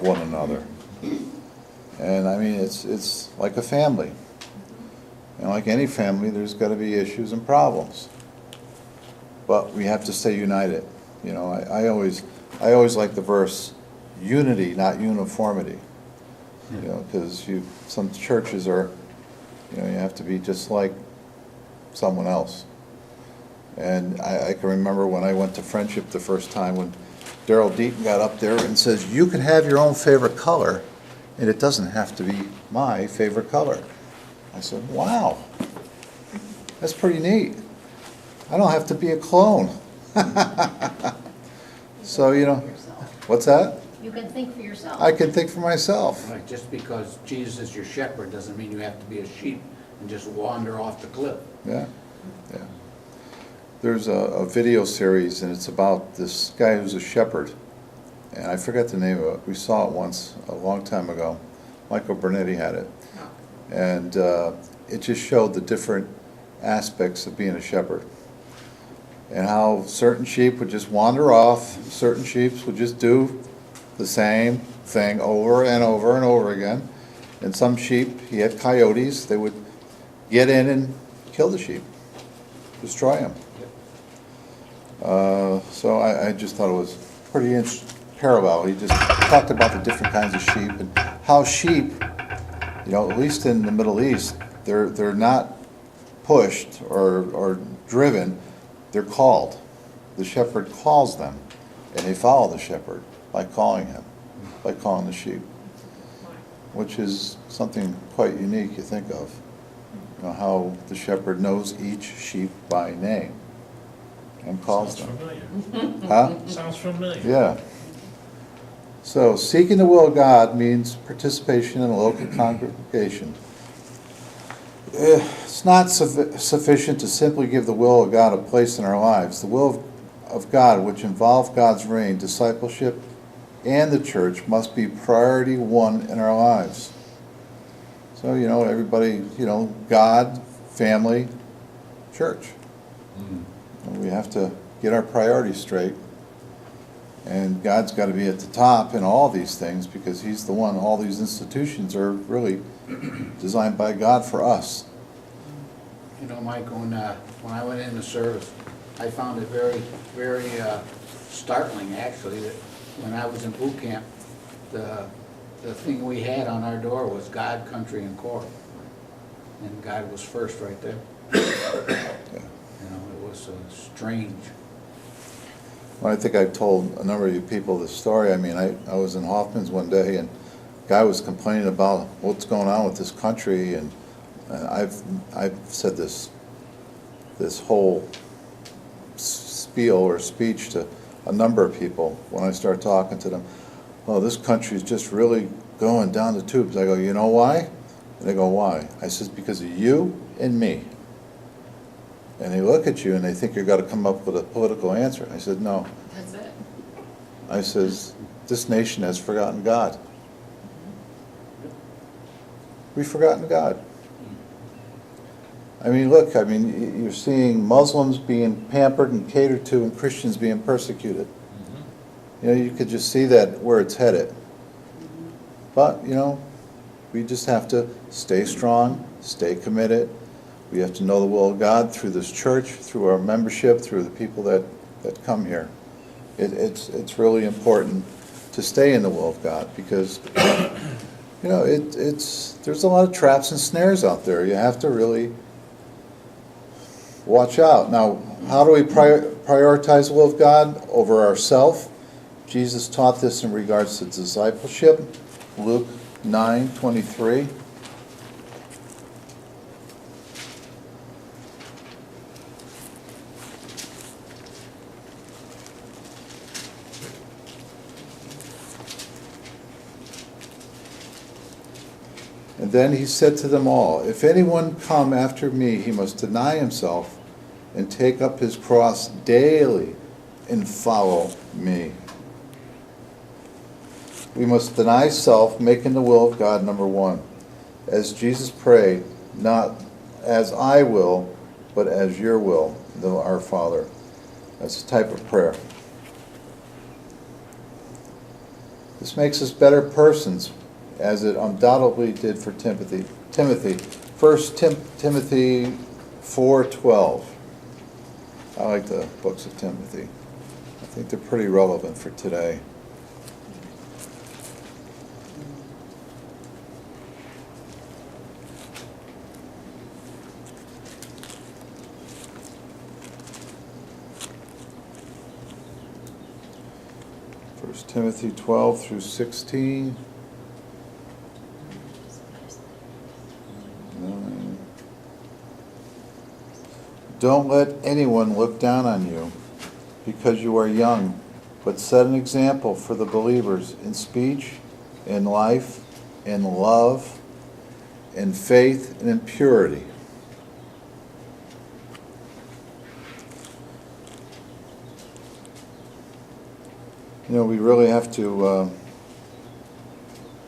love one another. And I mean, it's like a family. And like any family, there's got to be issues and problems. But we have to stay united. You know, I always like the verse, unity, not uniformity. You know, because some churches are, you know, you have to be just like someone else. And I can remember when I went to Friendship the first time, when Daryl Deaton got up there and says, you can have your own favorite color, and it doesn't have to be my favorite color. I said, wow, that's pretty neat. I don't have to be a clone. So, you know, what's that? You can think for yourself. I can think for myself. Right, just because Jesus is your shepherd doesn't mean you have to be a sheep and just wander off the cliff. Yeah, yeah. There's a video series, and it's about this guy who's a shepherd. And I forget the name of it. We saw it once a long time ago. Michael Bernetti had it. And it just showed the different aspects of being a shepherd. And how certain sheep would just wander off, certain sheep would just do the same thing over and over and over again. And some sheep, he had coyotes, they would get in and kill the sheep, destroy them. So I just thought it was pretty interesting parallel. He just talked about the different kinds of sheep and how sheep, you know, at least in the Middle East, they're not pushed or driven, they're called. The shepherd calls them, and they follow the shepherd by calling him, by calling the sheep, which is something quite unique you think of. You know, how the shepherd knows each sheep by name and calls them. Sounds familiar. Huh? Sounds familiar. Yeah. So seeking the will of God means participation in a local congregation. It's not sufficient to simply give the will of God a place in our lives. The will of God, which involves God's reign, discipleship, and the church, must be priority one in our lives. So, you know, everybody, you know, God, family, church. And we have to get our priorities straight. And God's got to be at the top in all these things, because he's the one. All these institutions are really designed by God for us. You know, Mike, when I went into service, I found it very, very startling, actually, that when I was in boot camp, the thing we had on our door was God, country, and core. And God was first right there. You know, it was strange. Well, I think I've told a number of you people this story. I mean, I was in Hoffman's one day, and a guy was complaining about what's going on with this country, and I've said this whole spiel or speech to a number of people when I start talking to them. Oh, this country's just really going down the tubes. I go, you know why? And they go, why? I says, because of you and me. And they look at you and they think you're going to come up with a political answer. I said, no. That's it. I says, this nation has forgotten God. We've forgotten God. I mean, look, I mean, you're seeing Muslims being pampered and catered to and Christians being persecuted. You know, you could just see that where it's headed. But, you know, we just have to stay strong, stay committed. We have to know the will of God through this church, through our membership, through the people that come here. It's really important to stay in the will of God, because, you know, there's a lot of traps and snares out there. You have to really watch out. Now, how do we prioritize the will of God over ourselves? Jesus taught this in regards to discipleship. Luke 9:23. And then he said to them all, if anyone come after me, he must deny himself and take up his cross daily and follow me. We must deny self, making the will of God number one. As Jesus prayed, not as I will, but as your will, our Father. That's the type of prayer. This makes us better persons, as it undoubtedly did for Timothy. 1 Timothy 4:12. I like the books of Timothy. I think they're pretty relevant for today. First Timothy 12 through 16. Don't let anyone look down on you because you are young, but set an example for the believers in speech, in life, in love, in faith, and in purity. You know, we really have to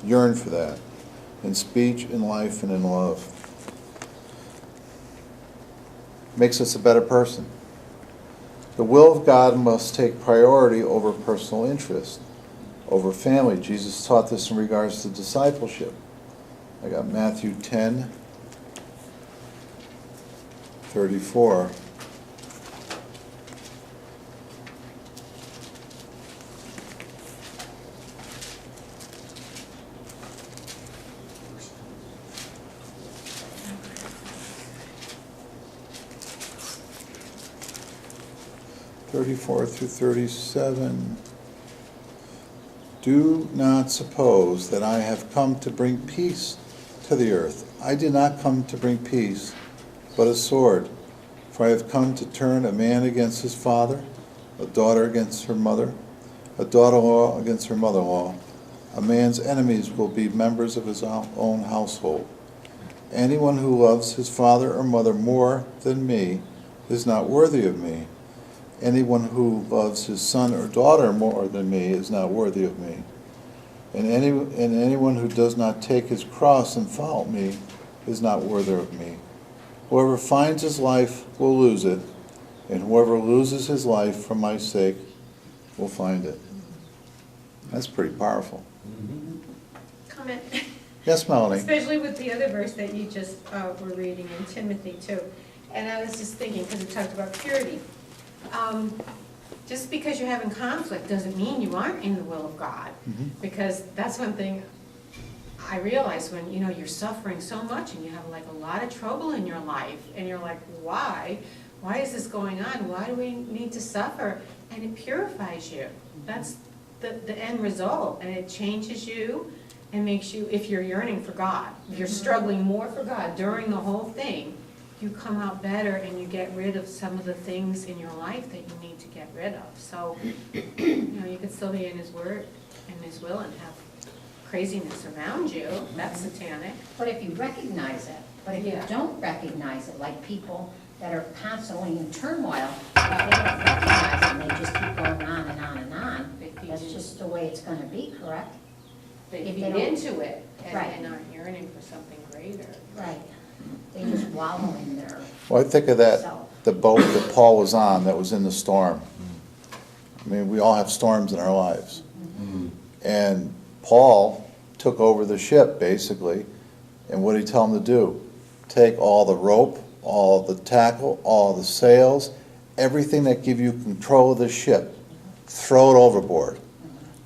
yearn for that, in speech, in life, and in love. Makes us a better person. The will of God must take priority over personal interest, over family. Jesus taught this in regards to discipleship. I got Matthew 10:34. Through 37. Do not suppose that I have come to bring peace to the earth. I did not come to bring peace, but a sword. For I have come to turn a man against his father, a daughter against her mother, a daughter-in-law against her mother-in-law. A man's enemies will be members of his own household. Anyone who loves his father or mother more than me is not worthy of me. Anyone who loves his son or daughter more than me is not worthy of me. And anyone who does not take his cross and follow me is not worthy of me. Whoever finds his life will lose it, and whoever loses his life for my sake will find it. That's pretty powerful. Comment. Yes, Melanie? Especially with the other verse that you just were reading in Timothy too. And I was just thinking, because it talked about purity. Just because you're having conflict doesn't mean you aren't in the will of God. Because that's one thing I realized when, you're suffering so much and you have like a lot of trouble in your life and you're like, why? Why is this going on? Why do we need to suffer? And it purifies you. That's the end result. And it changes you and makes you, if you're yearning for God, if you're struggling more for God during the whole thing, you come out better and you get rid of some of the things in your life that you need to get rid of. So, you could still be in His Word and His will and have craziness around you. That's satanic. But if you recognize it, but if you don't recognize it, like people that are constantly in turmoil, if they don't recognize it and they just keep going on and on and on, that's just the way it's going to be, correct? They If feed they don't- into it Right. and aren't yearning for something greater. Right. They just wallow in their Well, I think of that, self. the boat that Paul was on that was in the storm. I mean, we all have storms in our lives. And Paul took over the ship, basically, and what did he tell him to do? Take all the rope, all the tackle, all the sails, everything that give you control of the ship, throw it overboard.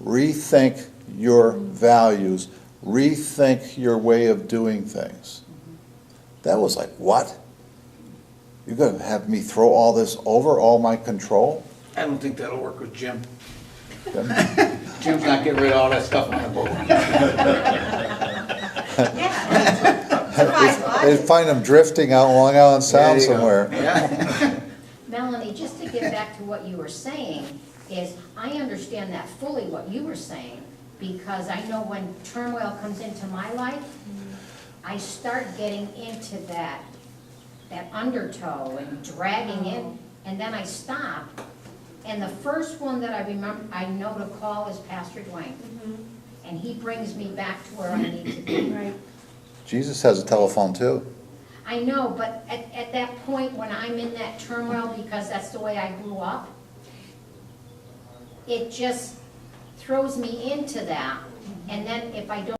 Rethink your values, rethink your way of doing things. That was like, what? You're going to have me throw all this over, all my control? I don't think that'll work with Jim. Then- Jim's not getting rid of all that stuff on the boat. They'd find them drifting out Long Island Sound There you go. somewhere. Yeah. Melanie, just to get back to what you were saying, is I understand that fully what you were saying, because I know when turmoil comes into my life, I start getting into that undertow and dragging in, and then I stop. And the first one that I know to call is Pastor Dwayne. And he brings me back to where I need to be. Right. Jesus has a telephone too. I know, but at that point when I'm in that turmoil, because that's the way I grew up, it just throws me into that, and then if I don't